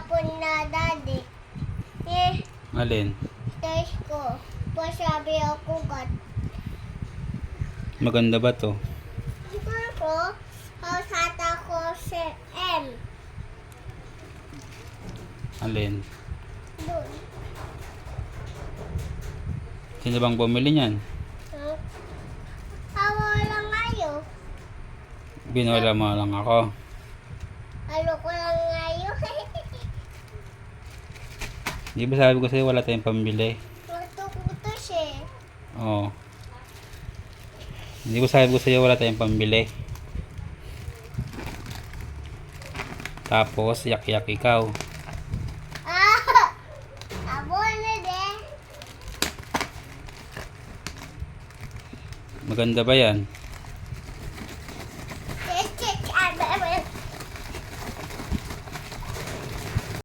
puna daddy. Eh, Alin? test ko. Pasabi ako gat. Maganda ba to? Siguro, hausata ko si M. Alin? Doon. Sino bang bumili niyan? Huh? Awa lang kayo. Binola mo lang ako. Halo ko lang ngayon. Di ba sabi ko sa'yo wala tayong pambili? Matukutos eh. Oo. Hindi ko sabi ko sa'yo wala tayong pambili. Tapos yak-yak ikaw. Ah! Abo na din. Maganda ba yan?